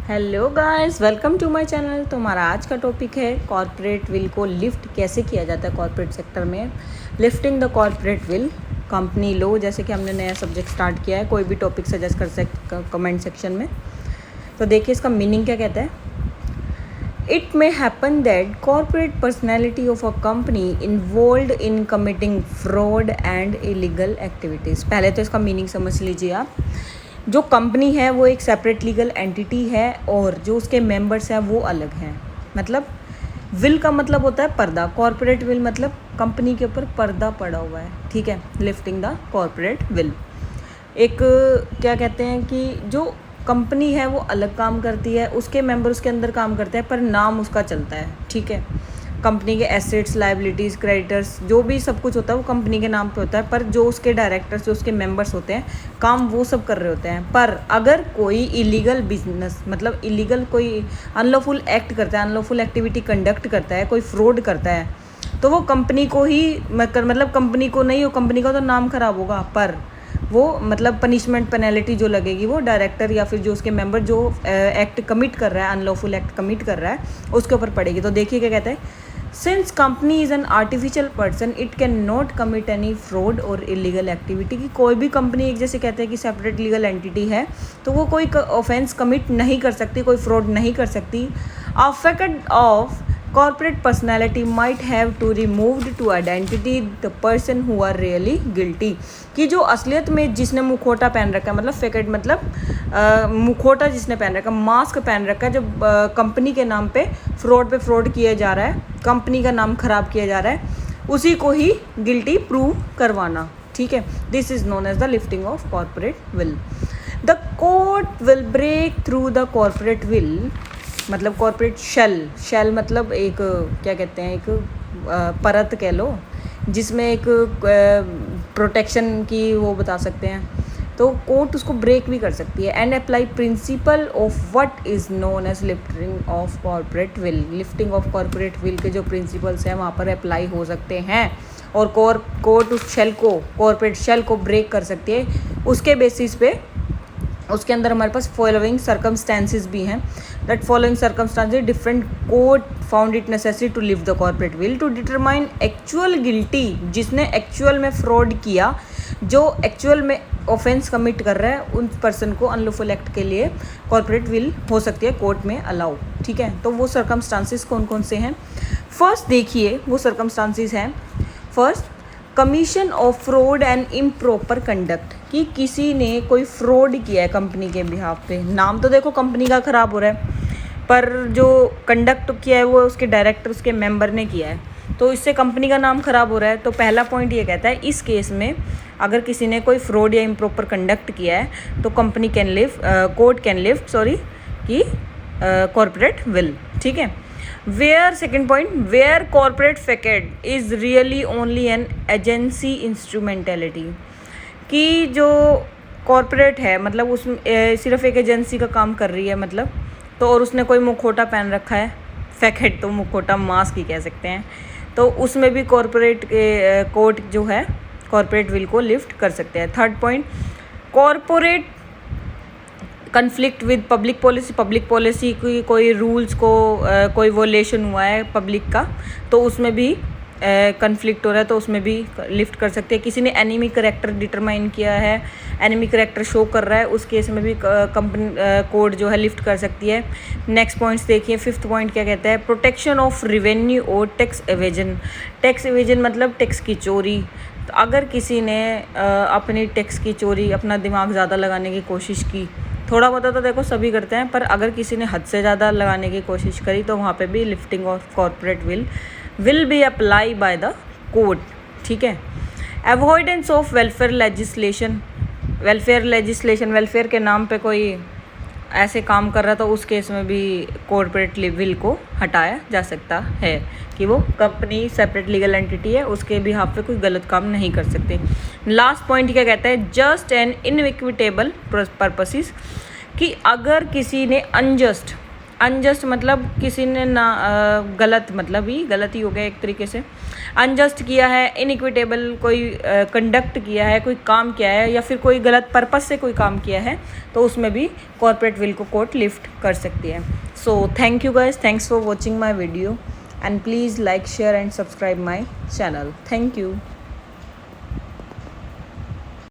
Hello guys, welcome to my channel. तो हमारा आज का टॉपिक है कॉर्पोरेट विल को लिफ्ट कैसे किया जाता है कॉर्पोरेट सेक्टर में। Lifting the corporate veil, company लो। जैसे कि हमने नया सब्जेक्ट स्टार्ट किया है, कोई भी टॉपिक सजेस्ट कर सकते कमेंट सेक्शन में। तो देखिए इसका मीनिंग क्या कहता है। It may happen that corporate personality of a company involve in committing fraud and illegal activities. पहले तो इसका मीनिंग समझ लीजिए आप। जो कंपनी है वो एक सेपरेट लीगल एंटिटी है और जो उसके मेंबर्स हैं वो अलग हैं। मतलब विल का मतलब होता है पर्दा। कॉर्पोरेट विल मतलब कंपनी के ऊपर पर्दा पड़ा हुआ है, ठीक है। लिफ्टिंग द कॉर्पोरेट विल, एक क्या कहते हैं कि जो कंपनी है वो अलग काम करती है, उसके मेंबर उसके अंदर काम करते हैं पर नाम उसका चलता है, ठीक है। कंपनी के एसेट्स, लाइबिलिटीज़, क्रेडिटर्स, जो भी सब कुछ होता है वो कंपनी के नाम पे होता है, पर जो उसके डायरेक्टर्स, जो उसके मेंबर्स होते हैं, काम वो सब कर रहे होते हैं। पर अगर कोई इलीगल बिजनेस, मतलब इलीगल कोई अनलॉफुल एक्ट करता है, अनलॉफुल एक्टिविटी कंडक्ट करता है, कोई फ्रॉड करता है, तो वो कंपनी को ही मतलब कंपनी को नहीं, वो कंपनी का तो नाम खराब होगा, पर वो मतलब पनिशमेंट पेनल्टी जो लगेगी वो डायरेक्टर या फिर जो उसके मेंबर जो एक्ट कमिट कर रहा है, अनलॉफुल एक्ट कमिट कर रहा है, उसके ऊपर पड़ेगी। तो देखिए क्या कहते हैं। Since company is an artificial person it can not commit any fraud और इलीगल एक्टिविटी। की कोई भी कंपनी, एक जैसे कहते हैं कि सेपरेट लीगल एंटिटी है, तो वो कोई ऑफेंस कमिट नहीं कर सकती, कोई फ्रॉड नहीं कर सकती। Affect of corporate personality might have to removed to identity the person who are really guilty। कि जो असलियत में जिसने मुखौटा पहन रखा है, मतलब फेकेट मतलब मुखौटा जिसने पहन रखा है, मास्क पहन रखा है, जो कंपनी के नाम पे फ्रॉड किया जा रहा है, कंपनी का नाम खराब किया जा रहा है, उसी को ही गिल्टी प्रूव करवाना, ठीक है। This is known as the lifting of corporate veil. The court will break through the corporate veil, मतलब कॉर्पोरेट शेल मतलब एक क्या कहते हैं, एक परत कह लो, जिसमें एक प्रोटेक्शन की वो बता सकते हैं, तो कोर्ट उसको ब्रेक भी कर सकती है। And apply principle of what is known as lifting of corporate veil. Lifting of corporate veil के जो प्रिंसिपल्स हैं वहाँ पर अप्लाई हो सकते हैं और कोर्ट उस शेल को, कॉर्पोरेट शेल को ब्रेक कर सकती है। उसके बेसिस पे उसके अंदर हमारे पास फॉलोइंग सर्कमस्टेंसेस भी हैं। That following circumstances different court found it necessary to lift the corporate veil to determine actual guilty, जिसने एक्चुअल में फ्रॉड किया, जो एक्चुअल में ऑफेंस कमिट कर रहा है, उन पर्सन को अनलॉफुल एक्ट के लिए कॉर्पोरेट विल हो सकती है कोर्ट में अलाउ, ठीक है। तो वो सर्कमस्टांसेस कौन कौन से हैं। फर्स्ट देखिए वो सर्कमस्टांसेस हैं। First, commission of fraud and improper conduct, कि किसी ने कोई फ्रॉड किया है कंपनी के बिहाफ पे। नाम तो देखो कंपनी का ख़राब हो रहा है, पर जो कंडक्ट किया है वो उसके डायरेक्टर, उसके मेंबर ने किया है, तो इससे कंपनी का नाम ख़राब हो रहा है। तो पहला पॉइंट ये कहता है इस केस में अगर किसी ने कोई फ्रॉड या इम्प्रॉपर कंडक्ट किया है तो company can lift, court can lift, sorry, कि कॉर्पोरेट विल, ठीक है। Where, second point, where corporate facet is really only an agency instrumentality, कि जो कॉर्पोरेट है मतलब उसमें सिर्फ एक एजेंसी का काम कर रही है, मतलब तो, और उसने कोई मुखौटा पहन रखा है, फैकेट तो मुखौटा मास्क ही कह सकते हैं, तो उसमें भी कॉर्पोरेट कोर्ट जो है कॉर्पोरेट विल को लिफ्ट कर सकते हैं। Third point, corporate conflict with public policy, public policy की कोई रूल्स को कोई वोलेशन हुआ है पब्लिक का, तो उसमें भी कन्फ्लिक्ट हो रहा है, तो उसमें भी लिफ्ट कर सकते हैं। किसी ने एनिमी करेक्टर डिटरमाइन किया है, एनिमी करेक्टर शो कर रहा है, उस केस में भी कंपनी कोर्ट जो है लिफ्ट कर सकती है। नेक्स्ट पॉइंट्स देखिए। फिफ्थ पॉइंट क्या कहता है, प्रोटेक्शन ऑफ रिवेन्यू और टैक्स एवेजन। टैक्स एवेजन मतलब टैक्स की चोरी। तो अगर किसी ने अपनी टैक्स की चोरी, अपना दिमाग ज़्यादा लगाने की कोशिश की, थोड़ा बहुत तो देखो सभी करते हैं, पर अगर किसी ने हद से ज़्यादा लगाने की कोशिश करी तो वहाँ पे भी lifting of corporate will be apply by the court, ठीक है। Avoidance of welfare legislation, welfare के नाम पे कोई ऐसे काम कर रहा था, उस केस में भी कॉर्पोरेट विल को हटाया जा सकता है, कि वो कंपनी सेपरेट लीगल एंटिटी है, उसके बिहाफ पे कोई गलत काम नहीं कर सकते। लास्ट पॉइंट क्या कहता है, जस्ट एंड इनइक्विटेबल पर्पसेस, कि अगर किसी ने अनजस्ट मतलब किसी ने ना गलत, मतलब ही गलत ही हो गया एक तरीके से, अनजस्ट किया है, इनइक्विटेबल कोई कंडक्ट किया है, कोई काम किया है, या फिर कोई गलत पर्पस से कोई काम किया है, तो उसमें भी कॉर्पोरेट विल को कोर्ट लिफ्ट कर सकती है। So thank you guys, thanks for watching my video, and please like, share and subscribe my channel. Thank you.